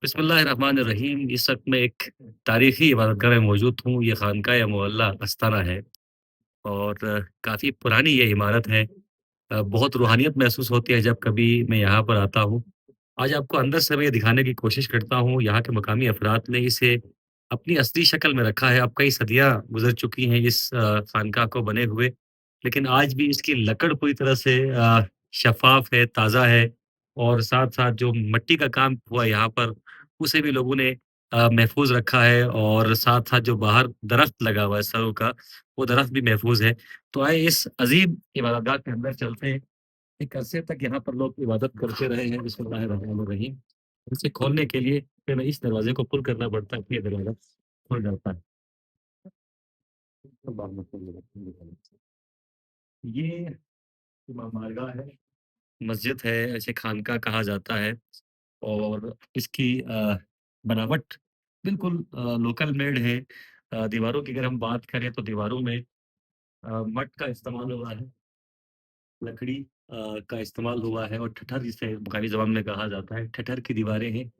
बिस्मिल्लाहिर्रहमानिर्रहीम। इस वक़्त मैं एक तारीख़ी इबादतगाह में मौजूद हूँ। ये ख़ानक़ाह मुअल्ला अस्ताना है और काफ़ी पुरानी ये इमारत है। बहुत रूहानियत महसूस होती है जब कभी मैं यहाँ पर आता हूँ। आज आपको अंदर से मैं ये दिखाने की कोशिश करता हूँ, यहाँ के मकामी अफ़राद ने इसे अपनी असली शक्ल में रखा है। अब कई सदियाँ गुज़र चुकी हैं इस ख़ानक़ाह को बने हुए, लेकिन आज भी इसकी लकड़ पूरी तरह से शफ़ाफ़ है, ताज़ा है और साथ-साथ जो मिट्टी का काम हुआ यहाँ पर, उसे भी लोगों ने महफ़ूज़ रखा है और साथ-साथ जो बाहर दरख़्त लगा हुआ है सरू का, वो दरख़्त भी महफ़ूज़ है। तो आइए इस अज़ीम इबादतगाह के अंदर चलते हैं। एक अरसे तक यहाँ पर लोग इबादत करते रहे हैं। बिस्मिल्लाहिर्रहमानिर्रहीम। इसे खोलने के लिए पहले इस दरवाज़े को पुल करना पड़ता है, फिर ये दरवाज़ा खुल जाता है। ये इमाम बारगाह है, मस्जिद है, इसे खानका कहा जाता है और इसकी बनावट बिल्कुल लोकल मेड है। दीवारों की अगर हम बात करें तो दीवारों में मट का इस्तेमाल हुआ है, लकड़ी का इस्तेमाल हुआ है और ठठर जिसे मकामी ज़बान में कहा जाता है, ठठर की दीवारें हैं।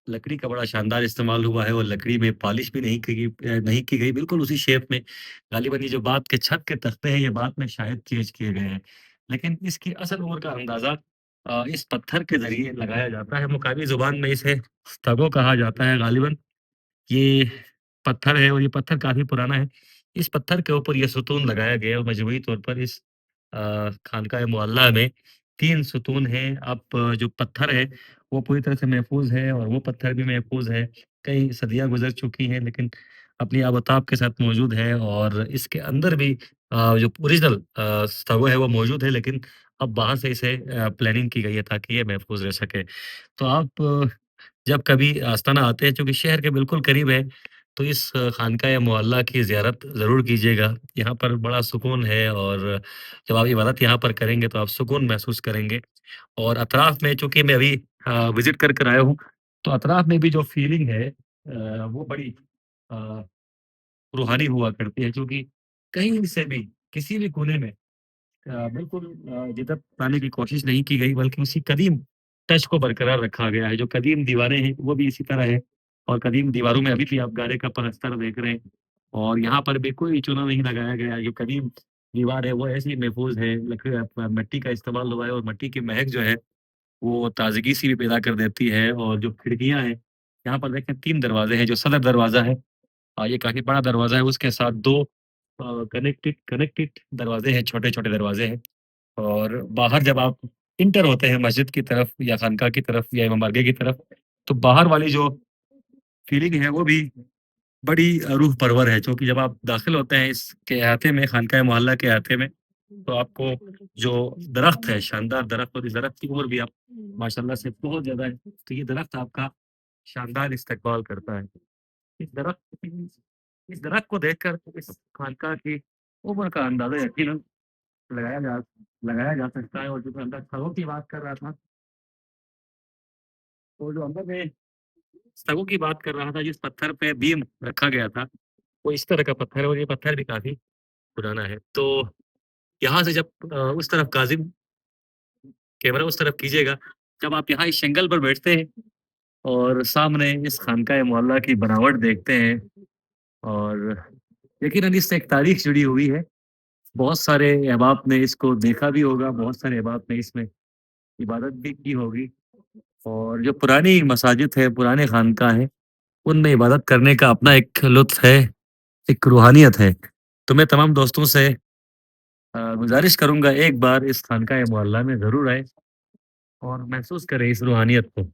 लकड़ी का बड़ा शानदार इस्तेमाल हुआ है और लकड़ी में पॉलिश भी नहीं की गई, बिल्कुल उसी शेप में। गालिबन ये जो बात के छत के तख्ते हैं, ये बाद में शायद चेंज किए गए हैं। लेकिन इसकी असल उम्र का अंदाज़ा इस पत्थर के ज़रिए लगाया जाता है। मुकामी ज़ुबान में इसे स्तगो कहा जाता है गालिबन। ये पत्थर है और ये पत्थर काफ़ी पुराना है। इस पत्थर के ऊपर ये सुतून लगाया गया है और मजमूई तौर पर इस खानकाह मुअल्ला में 3 सुतून हैं। अब जो पत्थर है, वो पूरी तरह से महफ़ूज़ है और वो पत्थर भी महफ़ूज़ है। कई सदियाँ गुज़र चुकी हैं लेकिन अपनी आब-ओ-ताब के साथ मौजूद है और इसके अंदर भी जो ओरिजिनल स्तगो है वो मौजूद है, लेकिन अब बाहर से इसे प्लानिंग की गई है ताकि ये महफ़ूज़ रह सके। तो आप जब कभी आस्ताना आते हैं, चूँकि शहर के बिल्कुल करीब है, तो इस खानकाह मुअल्ला की ज़ियारत ज़रूर कीजिएगा। यहाँ पर बड़ा सुकून है और जब आप इबादत यहाँ पर करेंगे तो आप सुकून महसूस करेंगे और अतराफ़ में चूँकि मैं अभी विज़िट कर कर आया हूँ, तो अतराफ़ में भी जो फ़ीलिंग है वो बड़ी अ, रूहानी हुआ करती है, क्योंकि कहीं से भी, किसी भी कोने में बिल्कुल जिधर पाने की कोशिश नहीं की गई, बल्कि उसी कदीम टच को बरकरार रखा गया है। जो कदीम दीवारें हैं, वो भी इसी तरह है और कदीम दीवारों में अभी भी आप गारे का पलस्तर देख रहे हैं और यहाँ पर भी कोई चूना नहीं लगाया गया है। जो कदीम दीवार है, वो ऐसी महफूज़ है, लकड़ी मिट्टी का इस्तेमाल हुआ है और मिट्टी की महक जो है, वो ताज़गी-सी भी पैदा कर देती है और जो खिड़कियाँ हैं, यहाँ पर देखें 3 दरवाज़े हैं। जो सदर दरवाज़ा है, ये काफ़ी बड़ा दरवाज़ा है, उसके साथ 2 कनेक्टेड कनेक्टेड दरवाज़े हैं, छोटे-छोटे दरवाज़े हैं। और बाहर जब आप इंटर होते हैं मस्जिद की तरफ या खानका की तरफ या इमाम बारगाह की तरफ, तो बाहर वाली जो फीलिंग है वो भी बड़ी रूह परवर है, क्योंकि जब आप दाखिल होते हैं इसके अहाते में, खानकाह मोहल्ला के अहाते में, तो आपको जो दरख्त है, शानदार दरख्त, और इस दरख्त की उम्र भी आप माशाल्लाह से बहुत ज़्यादा है, तो ये दरख्त आपका शानदार इस्तकबाल करता है। इस दरख्त इस दरख्त को देखकर इस खानका की उम्र का अंदाज़ा यकीनन लगाया जा लगाया जा सकता है। और जो मैं अंदर छड़ों की बात कर रहा था, तो जो अंदर में छड़ों की बात कर रहा था, जिस पत्थर पे बीम रखा गया था, वो इस तरह का पत्थर है और ये पत्थर भी काफ़ी पुराना है। तो यहाँ से जब उस तरफ काज़िम कैमरा उस तरफ कीजिएगा, जब आप यहाँ इस एंगल पर बैठते हैं और सामने इस खानकाह मुअल्ला की बनावट देखते हैं और यकीनन इससे एक तारीख जुड़ी हुई है। बहुत सारे अहबाब ने इसको देखा भी होगा, बहुत सारे अहबाब ने इसमें इबादत भी की होगी और जो पुरानी मसाजिद है, पुराने खानका हैं, उनमें इबादत करने का अपना एक लुत्फ़ है, एक रूहानियत है। तो मैं तमाम दोस्तों से गुज़ारिश करूँगा एक बार इस खानकाह मुअल्ला में ज़रूर आएँ और महसूस करें इस रूहानियत को।